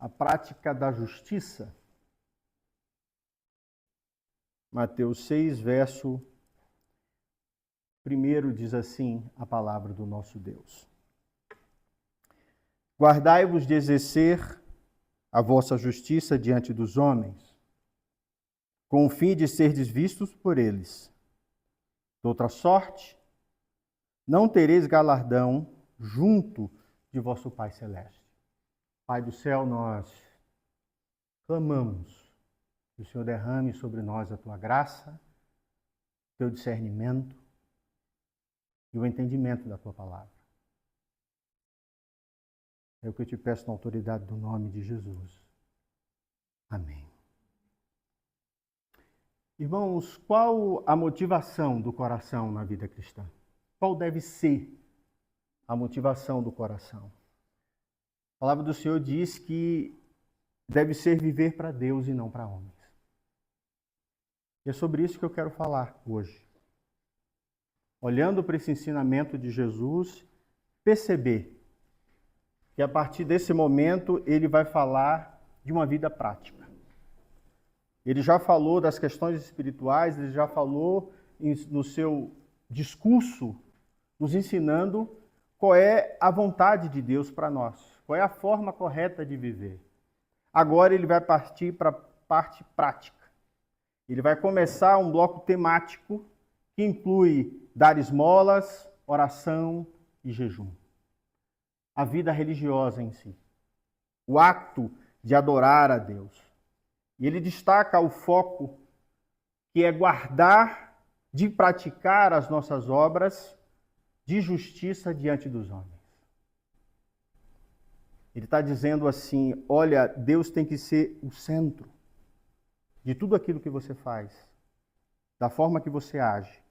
a prática da justiça. Mateus 6, verso 1 diz assim a palavra do nosso Deus. Guardai-vos de exercer a vossa justiça diante dos homens, com o fim de serdes vistos por eles. De outra sorte, não tereis galardão junto de vosso Pai Celeste. Pai do céu, nós clamamos que o Senhor derrame sobre nós a tua graça, o teu discernimento e o entendimento da tua palavra. É o que eu te peço na autoridade do nome de Jesus. Amém. Irmãos, qual a motivação do coração na vida cristã? Qual deve ser a motivação do coração? A palavra do Senhor diz que deve ser viver para Deus e não para homens. E é sobre isso que eu quero falar hoje. Olhando para esse ensinamento de Jesus, perceber que a partir desse momento ele vai falar de uma vida prática. Ele já falou das questões espirituais, ele já falou no seu discurso, nos ensinando qual é a vontade de Deus para nós, qual é a forma correta de viver. Agora ele vai partir para a parte prática. Ele vai começar um bloco temático que inclui dar esmolas, oração e jejum. A vida religiosa em si. O ato de adorar a Deus. E ele destaca o foco que é guardar de praticar as nossas obras de justiça diante dos homens. Ele está dizendo assim, olha, Deus tem que ser o centro de tudo aquilo que você faz, da forma que você age.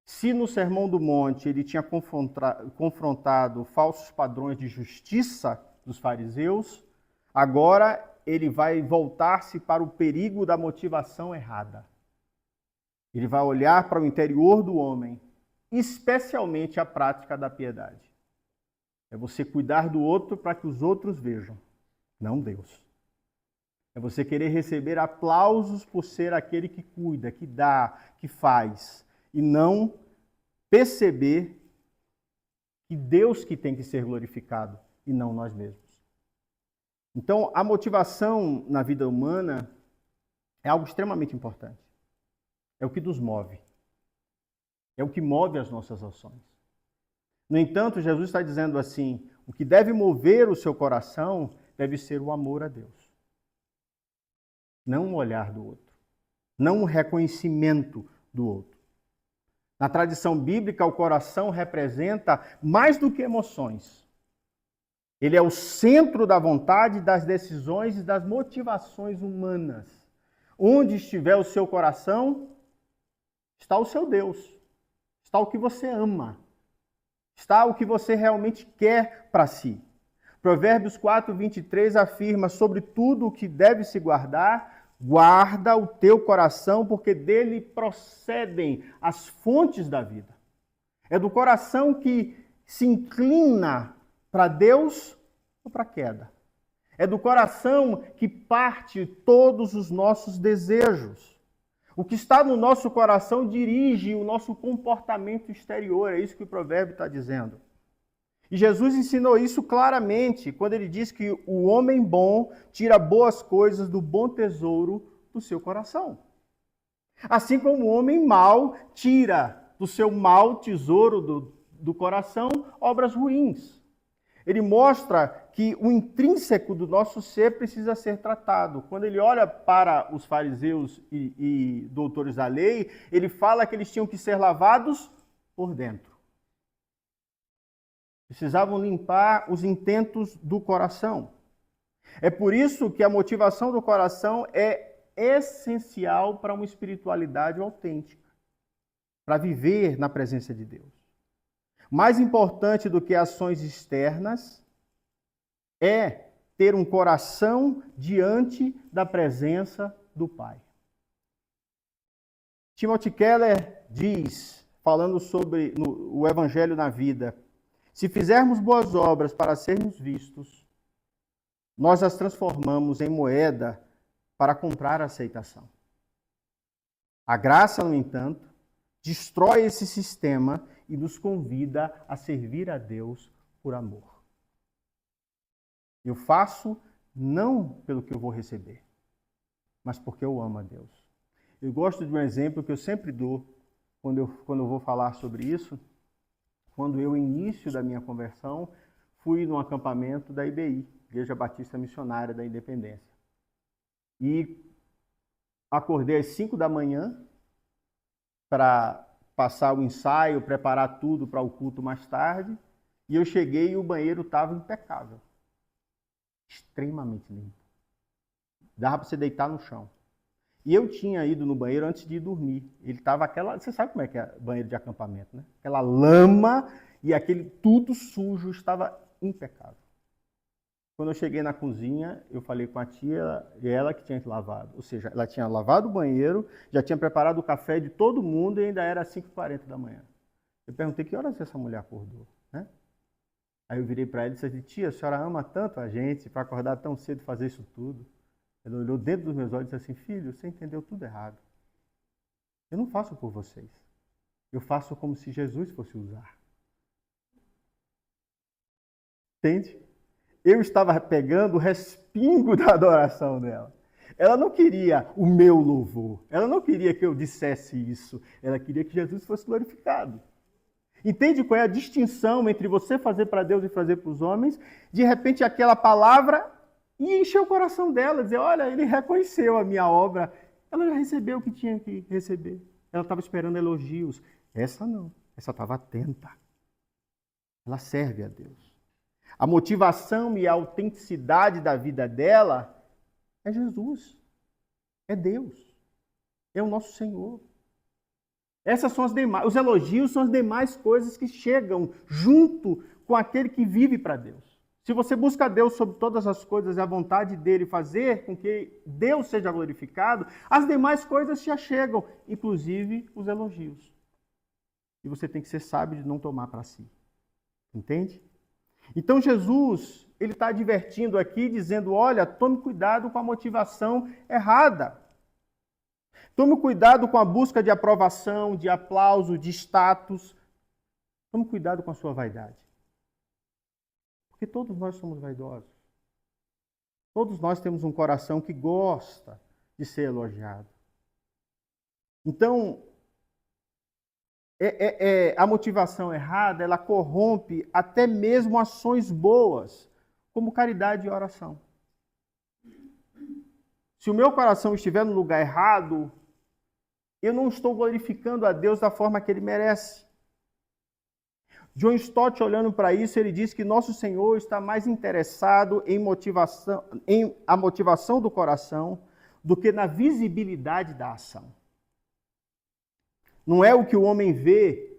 Se no Sermão do Monte ele tinha confrontado falsos padrões de justiça dos fariseus, agora ele vai voltar-se para o perigo da motivação errada. Ele vai olhar para o interior do homem, especialmente a prática da piedade. É você cuidar do outro para que os outros vejam, não Deus. É você querer receber aplausos por ser aquele que cuida, que dá, que faz, e não perceber que Deus que tem que ser glorificado e não nós mesmos. Então, a motivação na vida humana é algo extremamente importante. É o que nos move. É o que move as nossas ações. No entanto, Jesus está dizendo assim, o que deve mover o seu coração deve ser o amor a Deus. Não o olhar do outro. Não o reconhecimento do outro. Na tradição bíblica, o coração representa mais do que emoções. Ele é o centro da vontade, das decisões e das motivações humanas. Onde estiver o seu coração, está o seu Deus. Está o que você ama. Está o que você realmente quer para si. Provérbios 4, 23 afirma, sobre tudo o que deve se guardar, guarda o teu coração, porque dele procedem as fontes da vida. É do coração que se inclina para Deus ou para a queda. É do coração que parte todos os nossos desejos. O que está no nosso coração dirige o nosso comportamento exterior. É isso que o provérbio está dizendo. E Jesus ensinou isso claramente quando ele diz que o homem bom tira boas coisas do bom tesouro do seu coração. Assim como o homem mau tira do seu mau tesouro do coração obras ruins. Ele mostra que o intrínseco do nosso ser precisa ser tratado. Quando ele olha para os fariseus e doutores da lei, ele fala que eles tinham que ser lavados por dentro. Precisavam limpar os intentos do coração. É por isso que a motivação do coração é essencial para uma espiritualidade autêntica, para viver na presença de Deus. Mais importante do que ações externas é ter um coração diante da presença do Pai. Timothy Keller diz, falando sobre o Evangelho na vida, se fizermos boas obras para sermos vistos, nós as transformamos em moeda para comprar a aceitação. A graça, no entanto, destrói esse sistema e nos convida a servir a Deus por amor. Eu faço não pelo que eu vou receber, mas porque eu amo a Deus. Eu gosto de um exemplo que eu sempre dou quando eu vou falar sobre isso. Quando eu, início da minha conversão, fui num acampamento da IBI, Igreja Batista Missionária da Independência. E acordei às 5 da manhã para passar o ensaio, preparar tudo para o culto mais tarde. E eu cheguei e o banheiro estava impecável. Extremamente limpo. Dava para você deitar no chão. E eu tinha ido no banheiro antes de ir dormir. Ele estava aquela... Você sabe como é que é banheiro de acampamento, né? Aquela lama e aquele tudo sujo, estava impecável. Quando eu cheguei na cozinha, eu falei com a tia, e ela que tinha lavado. Ou seja, ela tinha lavado o banheiro, já tinha preparado o café de todo mundo e ainda era 5h40 da manhã. Eu perguntei que horas essa mulher acordou, né? Aí eu virei para ela e disse, tia, a senhora ama tanto a gente para acordar tão cedo e fazer isso tudo? Ela olhou dentro dos meus olhos e disse assim, filho, você entendeu tudo errado. Eu não faço por vocês. Eu faço como se Jesus fosse usar. Entende? Eu estava pegando o respingo da adoração dela. Ela não queria o meu louvor. Ela não queria que eu dissesse isso. Ela queria que Jesus fosse glorificado. Entende qual é a distinção entre você fazer para Deus e fazer para os homens? De repente, aquela palavra e encher o coração dela, dizer, olha, ele reconheceu a minha obra. Ela já recebeu o que tinha que receber. Ela estava esperando elogios. Essa não. Essa estava atenta. Ela serve a Deus. A motivação e a autenticidade da vida dela é Jesus. É Deus. É o nosso Senhor. Essas são as demais, os elogios são as demais coisas que chegam junto com aquele que vive para Deus. Se você busca Deus sobre todas as coisas e a vontade dele fazer com que Deus seja glorificado, as demais coisas se achegam, inclusive os elogios. E você tem que ser sábio de não tomar para si. Entende? Então Jesus, ele está advertindo aqui, dizendo, olha, tome cuidado com a motivação errada. Tome cuidado com a busca de aprovação, de aplauso, de status. Tome cuidado com a sua vaidade. Porque todos nós somos vaidosos. Todos nós temos um coração que gosta de ser elogiado. Então, a motivação errada, ela corrompe até mesmo ações boas, como caridade e oração. Se o meu coração estiver no lugar errado, eu não estou glorificando a Deus da forma que Ele merece. John Stott, olhando para isso, ele diz que nosso Senhor está mais interessado em a motivação do coração do que na visibilidade da ação. Não é o que o homem vê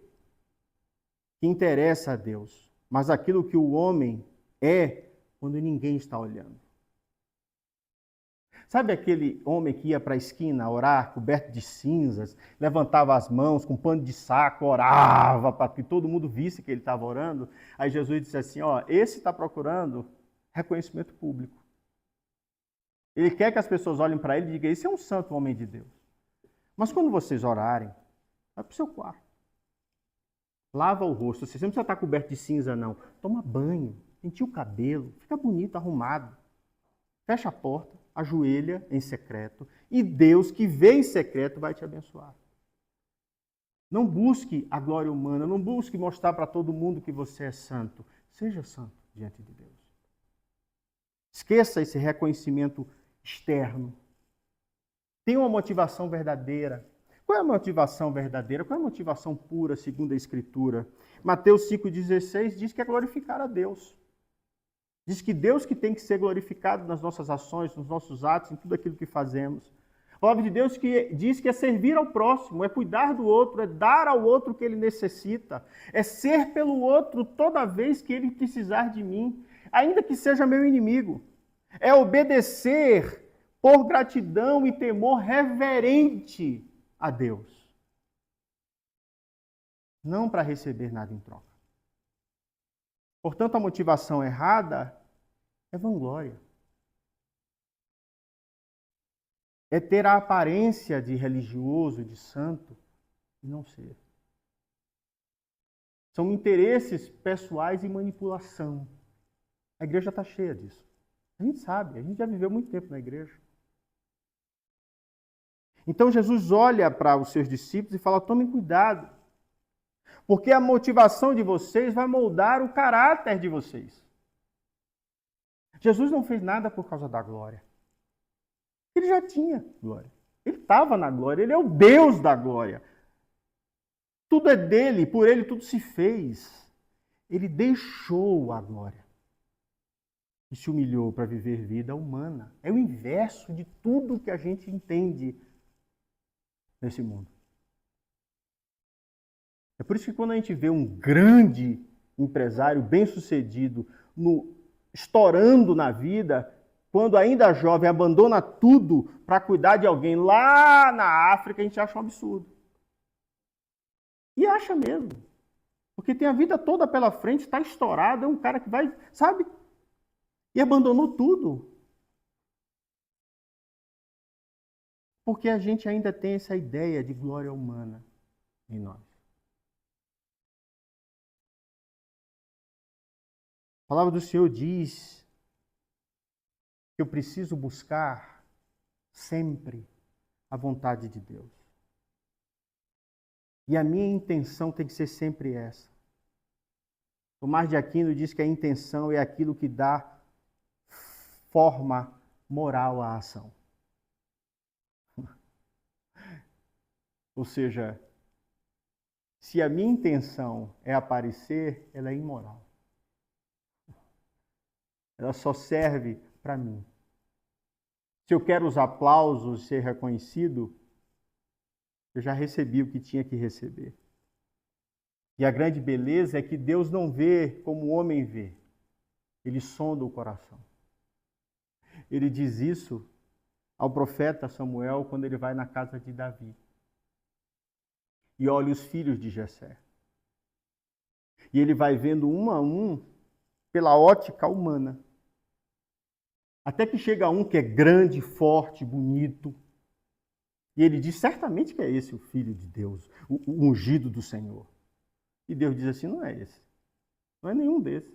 que interessa a Deus, mas aquilo que o homem é quando ninguém está olhando. Sabe aquele homem que ia para a esquina orar, coberto de cinzas, levantava as mãos com pano de saco, orava para que todo mundo visse que ele estava orando? Aí Jesus disse assim, ó, esse está procurando reconhecimento público. Ele quer que as pessoas olhem para ele e digam, esse é um santo homem de Deus. Mas quando vocês orarem, vai para o seu quarto. Lava o rosto. Você não precisa estar coberto de cinza, não. Toma banho, penteia o cabelo, fica bonito, arrumado. Fecha a porta, ajoelha em secreto, e Deus, que vê em secreto, vai te abençoar. Não busque a glória humana, não busque mostrar para todo mundo que você é santo. Seja santo diante de Deus. Esqueça esse reconhecimento externo. Tenha uma motivação verdadeira. Qual é a motivação verdadeira? Qual é a motivação pura, segundo a Escritura? Mateus 5,16 diz que é glorificar a Deus. Diz que Deus que tem que ser glorificado nas nossas ações, nos nossos atos, em tudo aquilo que fazemos. A palavra de Deus que diz que é servir ao próximo, é cuidar do outro, é dar ao outro o que ele necessita, é ser pelo outro toda vez que ele precisar de mim, ainda que seja meu inimigo. É obedecer por gratidão e temor reverente a Deus. Não para receber nada em troca. Portanto, a motivação errada é vanglória. é ter a aparência de religioso, de santo, e não ser. São interesses pessoais e manipulação. A igreja está cheia disso. A gente sabe, a gente já viveu muito tempo na igreja. Então Jesus olha para os seus discípulos e fala: tomem cuidado, porque a motivação de vocês vai moldar o caráter de vocês. Jesus não fez nada por causa da glória. Ele já tinha glória. Ele estava na glória, ele é o Deus da glória. Tudo é dele, por ele tudo se fez. Ele deixou a glória e se humilhou para viver vida humana. É o inverso de tudo que a gente entende nesse mundo. É por isso que quando a gente vê um grande empresário bem-sucedido estourando na vida, quando ainda jovem abandona tudo para cuidar de alguém lá na África, a gente acha um absurdo. E acha mesmo. Porque tem a vida toda pela frente, está estourado, é um cara que vai, sabe? E abandonou tudo. Porque a gente ainda tem essa ideia de glória humana em nós. A palavra do Senhor diz que eu preciso buscar sempre a vontade de Deus. E a minha intenção tem que ser sempre essa. Tomás de Aquino diz que a intenção é aquilo que dá forma moral à ação. Ou seja, se a minha intenção é aparecer, ela é imoral. Ela só serve para mim. Se eu quero os aplausos, ser reconhecido, eu já recebi o que tinha que receber. E a grande beleza é que Deus não vê como o homem vê. Ele sonda o coração. Ele diz isso ao profeta Samuel quando ele vai na casa de Davi. E olha os filhos de Jessé. E ele vai vendo um a um pela ótica humana. Até que chega um que é grande, forte, bonito. E ele diz, certamente que é esse o Filho de Deus, o ungido do Senhor. E Deus diz assim, não é esse. Não é nenhum desses.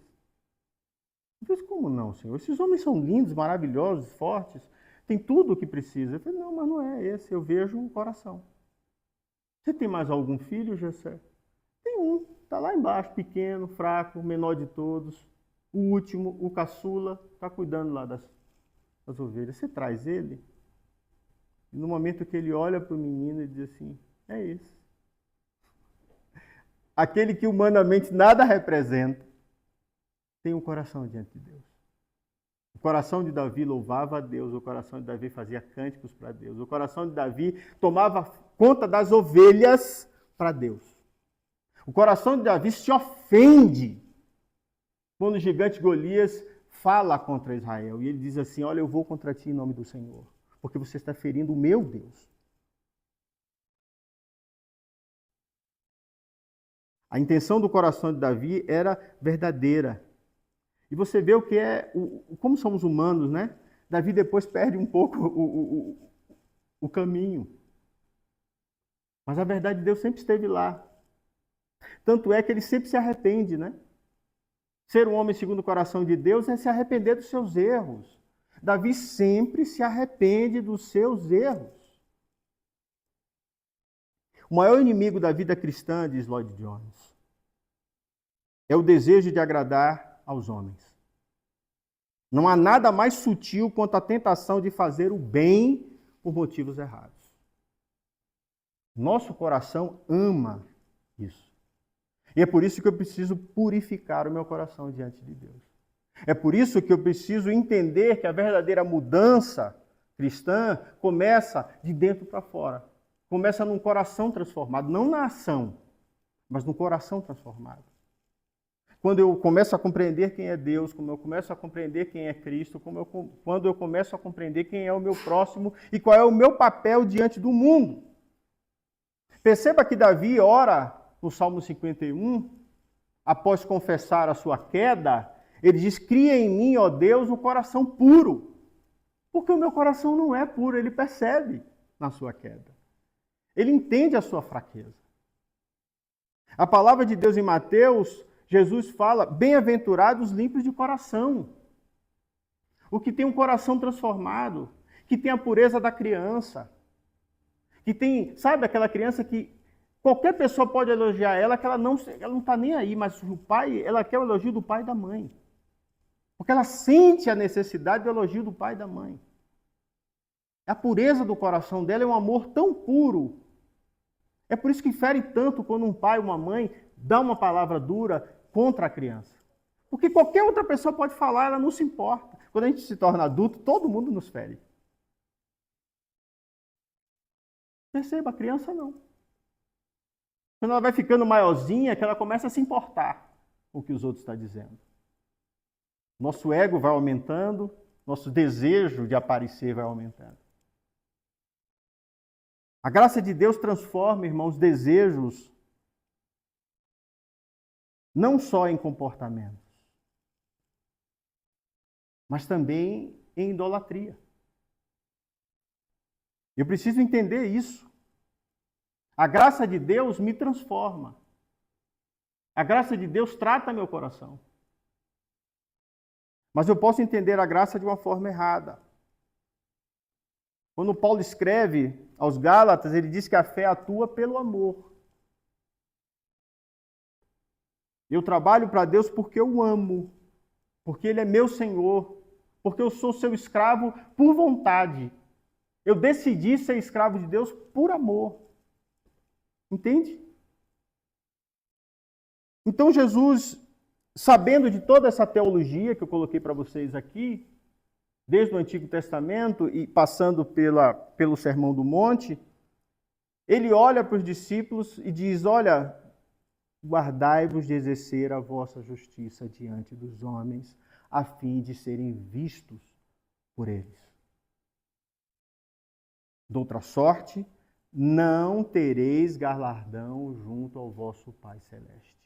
Eu disse, como não, Senhor? Esses homens são lindos, maravilhosos, fortes, tem tudo o que precisa. Eu falei, não, mas não é esse, eu vejo um coração. Você tem mais algum filho, Jessé? Tem um, está lá embaixo, pequeno, fraco, menor de todos. O último, o caçula, está cuidando lá das ovelhas. Você traz ele? E no momento que ele olha para o menino, ele diz assim, é esse. Aquele que humanamente nada representa, tem um coração diante de Deus. O coração de Davi louvava a Deus, o coração de Davi fazia cânticos para Deus, o coração de Davi tomava conta das ovelhas para Deus. O coração de Davi se ofende quando o gigante Golias fala contra Israel. E ele diz assim, olha, eu vou contra ti em nome do Senhor, porque você está ferindo o meu Deus. A intenção do coração de Davi era verdadeira. E você vê o que é, como somos humanos, né? Davi depois perde um pouco o caminho. Mas a verdade de Deus sempre esteve lá. Tanto é que ele sempre se arrepende, né? Ser um homem segundo o coração de Deus é se arrepender dos seus erros. Davi sempre se arrepende dos seus erros. O maior inimigo da vida cristã, diz Lloyd Jones, é o desejo de agradar aos homens. Não há nada mais sutil quanto a tentação de fazer o bem por motivos errados. Nosso coração ama isso. E é por isso que eu preciso purificar o meu coração diante de Deus. É por isso que eu preciso entender que a verdadeira mudança cristã começa de dentro para fora. Começa num coração transformado, não na ação, mas no coração transformado. Quando eu começo a compreender quem é Deus, quando eu começo a compreender quem é Cristo, quando eu começo a compreender quem é o meu próximo e qual é o meu papel diante do mundo. Perceba que Davi ora no Salmo 51, após confessar a sua queda, ele diz, cria em mim, ó Deus, um coração puro. Porque o meu coração não é puro, ele percebe na sua queda. Ele entende a sua fraqueza. A palavra de Deus em Mateus, Jesus fala, bem-aventurados os limpos de coração. O que tem um coração transformado, que tem a pureza da criança, que tem, sabe, aquela criança que qualquer pessoa pode elogiar ela, que ela não está nem aí, mas o pai, ela quer o elogio do pai e da mãe. Porque ela sente a necessidade do elogio do pai e da mãe. A pureza do coração dela é um amor tão puro. É por isso que fere tanto quando um pai ou uma mãe dá uma palavra dura contra a criança. Porque qualquer outra pessoa pode falar, ela não se importa. Quando a gente se torna adulto, todo mundo nos fere. Perceba, a criança não. Quando ela vai ficando maiorzinha, que ela começa a se importar com o que os outros estão dizendo. Nosso ego vai aumentando, nosso desejo de aparecer vai aumentando. A graça de Deus transforma, irmãos, desejos não só em comportamentos, mas também em idolatria. Eu preciso entender isso. A graça de Deus me transforma. A graça de Deus trata meu coração. Mas eu posso entender a graça de uma forma errada. Quando Paulo escreve aos Gálatas, ele diz que a fé atua pelo amor. Eu trabalho para Deus porque eu amo, porque Ele é meu Senhor, porque eu sou seu escravo por vontade. Eu decidi ser escravo de Deus por amor. Entende? Então Jesus, sabendo de toda essa teologia que eu coloquei para vocês aqui, desde o Antigo Testamento e passando pelo Sermão do Monte, ele olha para os discípulos e diz, olha, guardai-vos de exercer a vossa justiça diante dos homens, a fim de serem vistos por eles. Doutra sorte, não tereis galardão junto ao vosso Pai Celeste.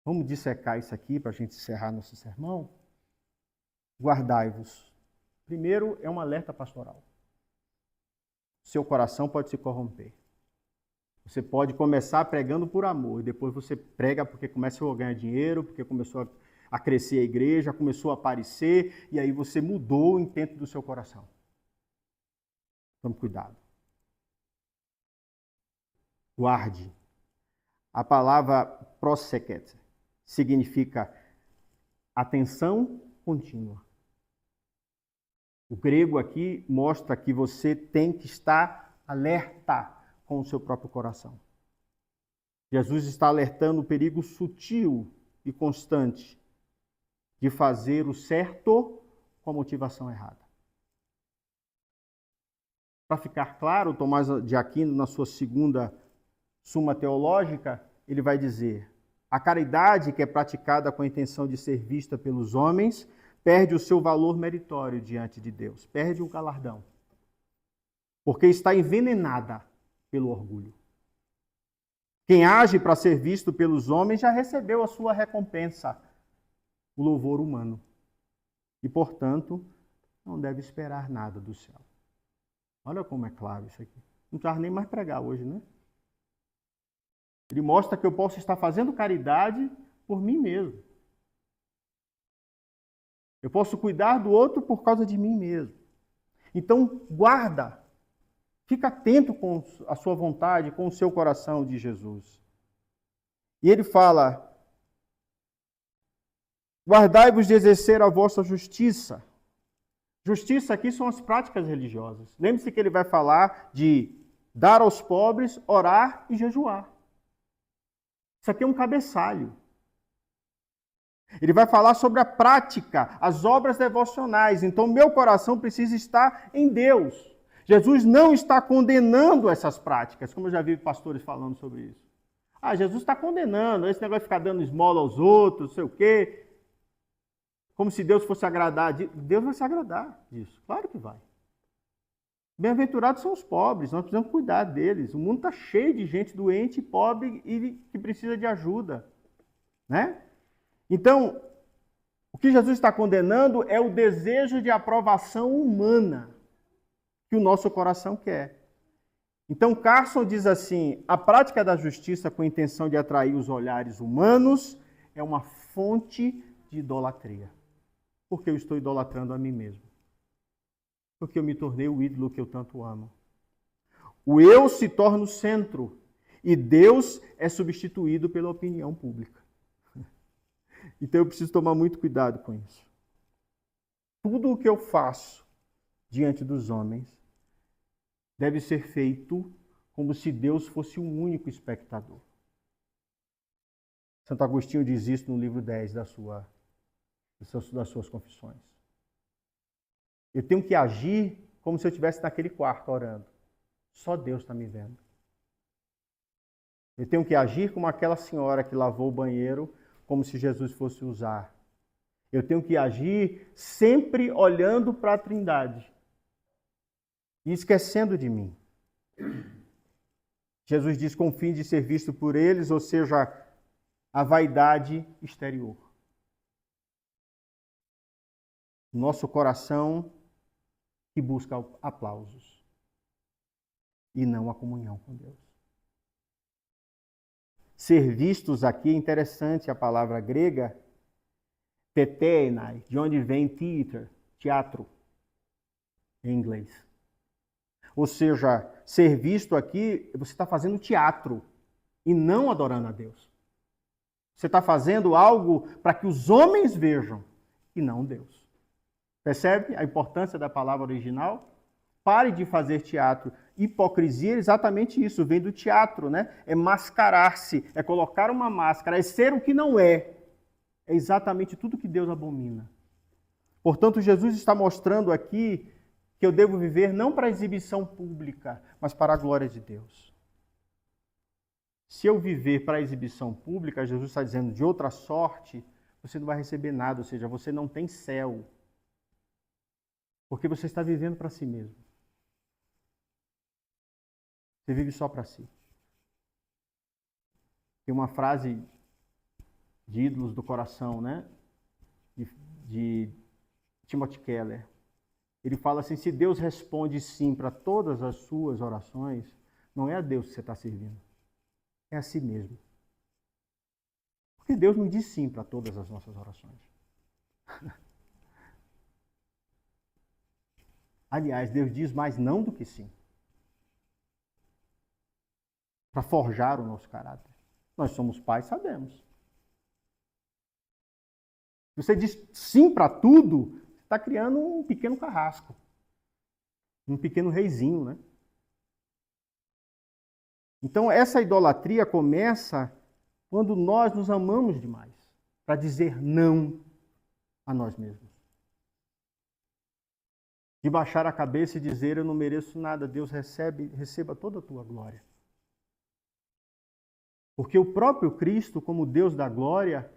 Vamos dissecar isso aqui para a gente encerrar nosso sermão? Guardai-vos. Primeiro, é um alerta pastoral. Seu coração pode se corromper. Você pode começar pregando por amor, e depois você prega porque começou a ganhar dinheiro, porque começou a crescer a igreja, começou a aparecer, e aí você mudou o intento do seu coração. Tome cuidado. Guarde. A palavra proseket significa atenção contínua. O grego aqui mostra que você tem que estar alerta com o seu próprio coração. Jesus está alertando o perigo sutil e constante de fazer o certo com a motivação errada. Para ficar claro, Tomás de Aquino, na sua segunda Suma Teológica, ele vai dizer: a caridade que é praticada com a intenção de ser vista pelos homens perde o seu valor meritório diante de Deus, perde o galardão, porque está envenenada pelo orgulho. Quem age para ser visto pelos homens já recebeu a sua recompensa, o louvor humano, e, portanto, não deve esperar nada do céu. Olha como é claro isso aqui. Não precisava nem mais pregar hoje, né? Ele mostra que eu posso estar fazendo caridade por mim mesmo. Eu posso cuidar do outro por causa de mim mesmo. Então, guarda. Fica atento com a sua vontade, com o seu coração de Jesus. E ele fala: guardai-vos de exercer a vossa justiça. Justiça aqui são as práticas religiosas. Lembre-se que ele vai falar de dar aos pobres, orar e jejuar. Isso aqui é um cabeçalho. Ele vai falar sobre a prática, as obras devocionais. Então, meu coração precisa estar em Deus. Jesus não está condenando essas práticas, como eu já vi pastores falando sobre isso. Ah, Jesus está condenando esse negócio de ficar dando esmola aos outros, não sei o quê. Como se Deus fosse agradar. Deus vai se agradar disso. Claro que vai. Bem-aventurados são os pobres, nós precisamos cuidar deles. O mundo está cheio de gente doente, pobre e que precisa de ajuda. Né? Então, o que Jesus está condenando é o desejo de aprovação humana que o nosso coração quer. Então, Carson diz assim: a prática da justiça com a intenção de atrair os olhares humanos é uma fonte de idolatria. Porque eu estou idolatrando a mim mesmo. Porque eu me tornei o ídolo que eu tanto amo. O eu se torna o centro e Deus é substituído pela opinião pública. Então eu preciso tomar muito cuidado com isso. Tudo o que eu faço diante dos homens deve ser feito como se Deus fosse o único espectador. Santo Agostinho diz isso no livro 10 das suas confissões. Eu tenho que agir como se eu estivesse naquele quarto orando. Só Deus está me vendo. Eu tenho que agir como aquela senhora que lavou o banheiro, como se Jesus fosse usar. Eu tenho que agir sempre olhando para a Trindade e esquecendo de mim. Jesus diz com o fim de ser visto por eles, ou seja, a vaidade exterior. Nosso coração que busca aplausos e não a comunhão com Deus. Ser vistos aqui é interessante a palavra grega, tetenai, de onde vem theater, teatro, em inglês. Ou seja, ser visto aqui, você está fazendo teatro e não adorando a Deus. Você está fazendo algo para que os homens vejam e não Deus. Percebe a importância da palavra original? Pare de fazer teatro. Hipocrisia é exatamente isso, vem do teatro, né? É mascarar-se, é colocar uma máscara, é ser o que não é. É exatamente tudo que Deus abomina. Portanto, Jesus está mostrando aqui que eu devo viver não para exibição pública, mas para a glória de Deus. Se eu viver para a exibição pública, Jesus está dizendo de outra sorte, você não vai receber nada, ou seja, você não tem céu. Porque você está vivendo para si mesmo. Você vive só para si. Tem uma frase de ídolos do coração, né? De Timothy Keller. Ele fala assim, se Deus responde sim para todas as suas orações, não é a Deus que você está servindo. É a si mesmo. Porque Deus não diz sim para todas as nossas orações. Aliás, Deus diz mais não do que sim. Para forjar o nosso caráter. Nós somos pais, sabemos. Se você diz sim para tudo, você está criando um pequeno carrasco. Um pequeno reizinho, né? Então, essa idolatria começa quando nós nos amamos demais. Para dizer não a nós mesmos. De baixar a cabeça e dizer, eu não mereço nada, Deus receba toda a tua glória. Porque o próprio Cristo, como Deus da glória,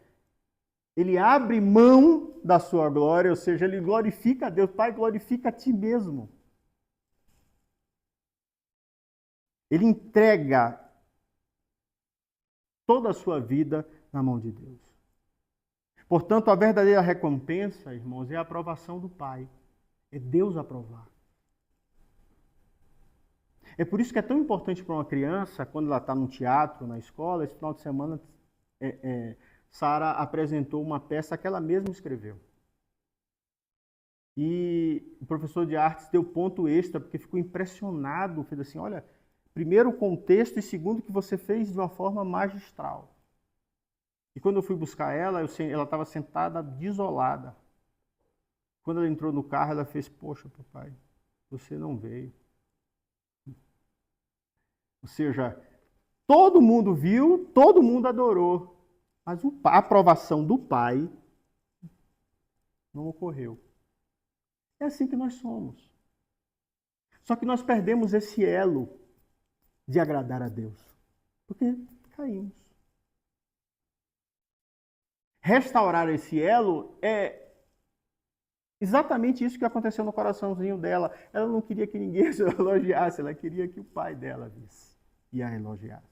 ele abre mão da sua glória, ou seja, ele glorifica a Deus. Pai, glorifica a ti mesmo. Ele entrega toda a sua vida na mão de Deus. Portanto, a verdadeira recompensa, irmãos, é a aprovação do Pai. É Deus aprovar. É por isso que é tão importante para uma criança, quando ela está no teatro, na escola, esse final de semana, Sara apresentou uma peça que ela mesma escreveu. E o professor de artes deu ponto extra, porque ficou impressionado, fez assim, olha, primeiro o contexto e segundo que você fez de uma forma magistral. E quando eu fui buscar ela, ela estava sentada desolada. Quando ela entrou no carro, ela fez, poxa, papai, você não veio. Ou seja, todo mundo viu, todo mundo adorou. Mas a aprovação do pai não ocorreu. É assim que nós somos. Só que nós perdemos esse elo de agradar a Deus. Porque caímos. Restaurar esse elo é exatamente isso que aconteceu no coraçãozinho dela. Ela não queria que ninguém se elogiasse, ela queria que o pai dela visse e a elogiasse.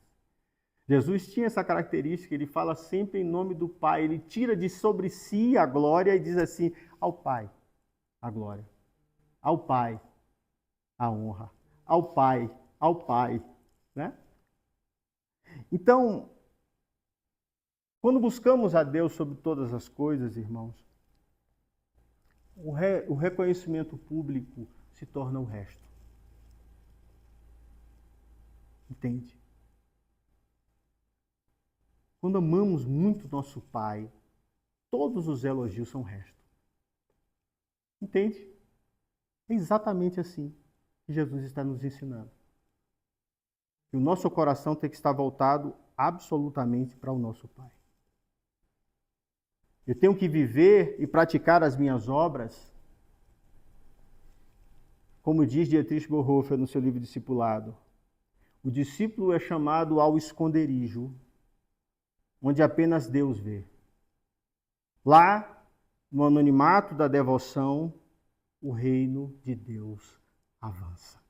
Jesus tinha essa característica, ele fala sempre em nome do Pai, ele tira de sobre si a glória e diz assim: ao Pai a glória, ao Pai a honra, ao Pai, né? Então, quando buscamos a Deus sobre todas as coisas, irmãos, o reconhecimento público se torna o resto. Entende? Quando amamos muito nosso Pai, todos os elogios são resto. Entende? É exatamente assim que Jesus está nos ensinando. E o nosso coração tem que estar voltado absolutamente para o nosso Pai. Eu tenho que viver e praticar as minhas obras, como diz Dietrich Bonhoeffer no seu livro Discipulado. O discípulo é chamado ao esconderijo, onde apenas Deus vê. Lá, no anonimato da devoção, o reino de Deus avança.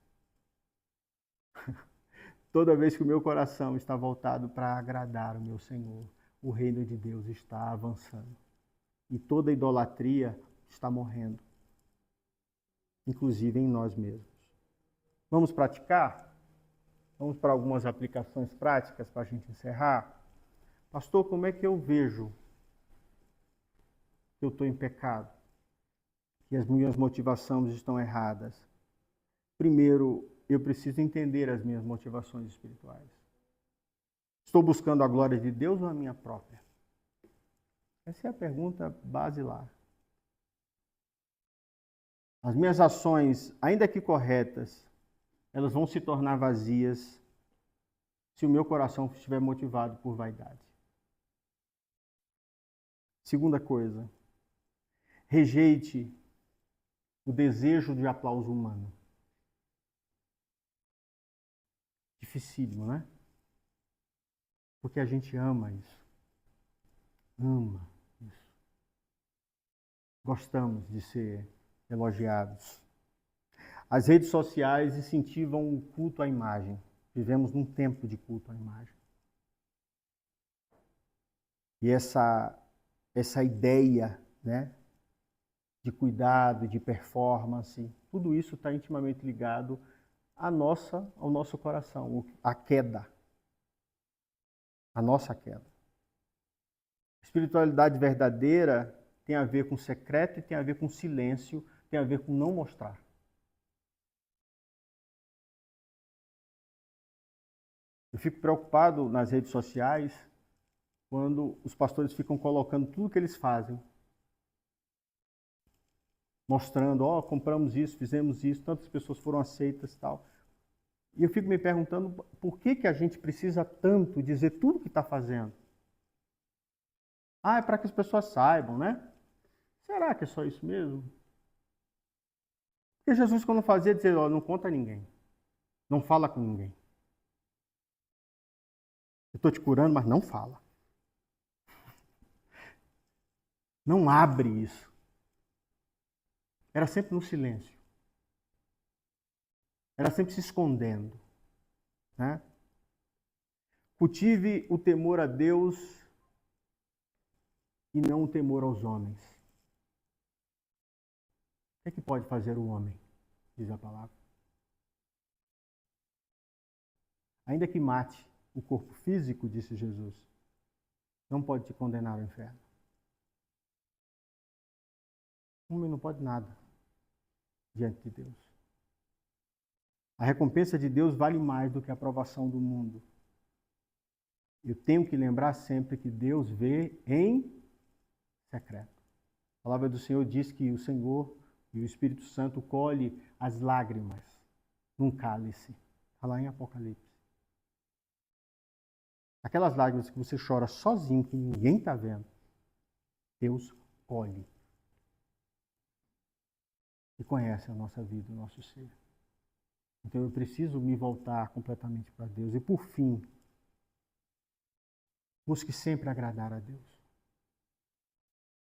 Toda vez que o meu coração está voltado para agradar o meu Senhor, o reino de Deus está avançando. E toda idolatria está morrendo, inclusive em nós mesmos. Vamos praticar? Vamos para algumas aplicações práticas para a gente encerrar? Pastor, como é que eu vejo que eu estou em pecado? Que as minhas motivações estão erradas? Primeiro, eu preciso entender as minhas motivações espirituais. Estou buscando a glória de Deus ou a minha própria? Essa é a pergunta basilar. As minhas ações, ainda que corretas, elas vão se tornar vazias se o meu coração estiver motivado por vaidade. Segunda coisa, rejeite o desejo de aplauso humano. Dificílimo, né? Porque a gente ama isso. Ama isso. Gostamos de ser elogiados. As redes sociais incentivam o culto à imagem. Vivemos num tempo de culto à imagem. E essa ideia, né, de cuidado, de performance, tudo isso está intimamente ligado ao nosso coração, a queda. A nossa queda. Espiritualidade verdadeira tem a ver com secreto e tem a ver com silêncio, tem a ver com não mostrar. Eu fico preocupado nas redes sociais quando os pastores ficam colocando tudo que eles fazem. Mostrando, compramos isso, fizemos isso, tantas pessoas foram aceitas e tal. E eu fico me perguntando por que a gente precisa tanto dizer tudo que está fazendo. É para que as pessoas saibam, né? Será que é só isso mesmo? Porque Jesus, quando fazia, dizia, não conta a ninguém. Não fala com ninguém. Eu estou te curando, mas não fala. Não abre isso. Era sempre no silêncio. Era sempre se escondendo. Né? Cultive o temor a Deus e não o temor aos homens. O que é que pode fazer o homem? Diz a palavra. Ainda que mate o corpo físico, disse Jesus, não pode te condenar ao inferno. O homem não pode nada diante de Deus. A recompensa de Deus vale mais do que a aprovação do mundo. Eu tenho que lembrar sempre que Deus vê em secreto. A palavra do Senhor diz que o Senhor e o Espírito Santo colhe as lágrimas num cálice. Está lá em Apocalipse. Aquelas lágrimas que você chora sozinho, que ninguém está vendo, Deus colhe. E conhece a nossa vida, o nosso ser. Então eu preciso me voltar completamente para Deus. E por fim, busque sempre agradar a Deus.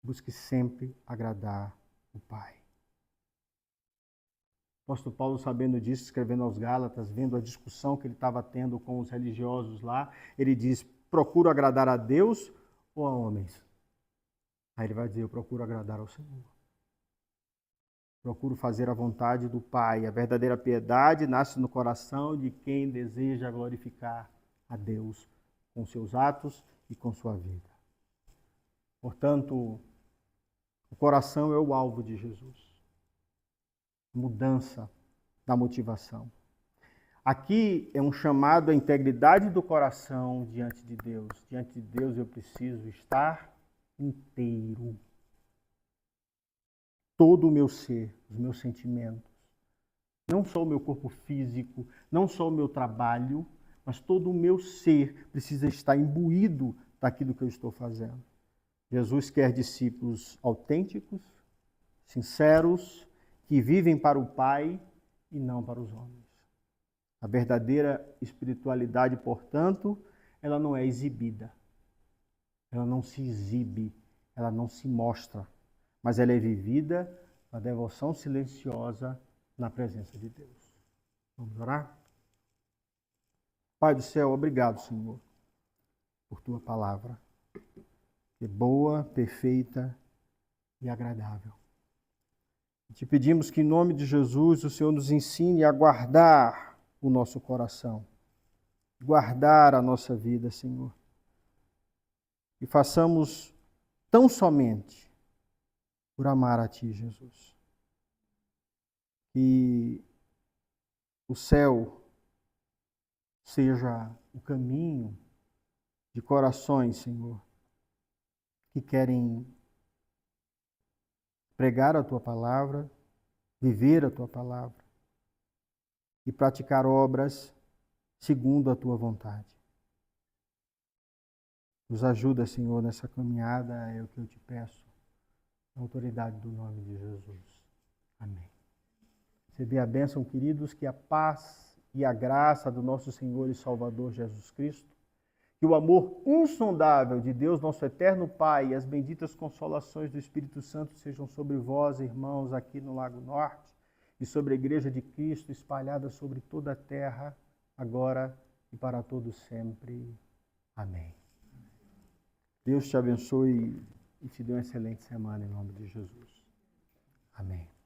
Busque sempre agradar o Pai. apóstolo Paulo, sabendo disso, escrevendo aos Gálatas, vendo a discussão que ele estava tendo com os religiosos lá, ele diz, procuro agradar a Deus ou a homens? Aí ele vai dizer, eu procuro agradar ao Senhor. Procuro fazer a vontade do Pai. A verdadeira piedade nasce no coração de quem deseja glorificar a Deus com seus atos e com sua vida. Portanto, o coração é o alvo de Jesus. Mudança da motivação. Aqui é um chamado à integridade do coração diante de Deus. Diante de Deus eu preciso estar inteiro. Todo o meu ser, os meus sentimentos. Não só o meu corpo físico, não só o meu trabalho, mas todo o meu ser precisa estar imbuído daquilo que eu estou fazendo. Jesus quer discípulos autênticos, sinceros, que vivem para o Pai e não para os homens. A verdadeira espiritualidade, portanto, ela não é exibida. Ela não se exibe, ela não se mostra, mas ela é vivida na devoção silenciosa na presença de Deus. Vamos orar? Pai do céu, obrigado, Senhor, por tua palavra, que é boa, perfeita e agradável. Te pedimos que, em nome de Jesus, o Senhor nos ensine a guardar o nosso coração, guardar a nossa vida, Senhor. E façamos tão somente por amar a Ti, Jesus. Que o céu seja o caminho de corações, Senhor, que querem pregar a Tua palavra, viver a Tua palavra e praticar obras segundo a Tua vontade. Nos ajuda, Senhor, nessa caminhada, é o que eu te peço, na autoridade do nome de Jesus. Amém. Recebei a bênção, queridos, que a paz e a graça do nosso Senhor e Salvador Jesus Cristo, que o amor insondável de Deus, nosso eterno Pai, e as benditas consolações do Espírito Santo sejam sobre vós, irmãos, aqui no Lago Norte, e sobre a Igreja de Cristo espalhada sobre toda a terra, agora e para todo sempre. Amém. Deus te abençoe e te dê uma excelente semana em nome de Jesus. Amém.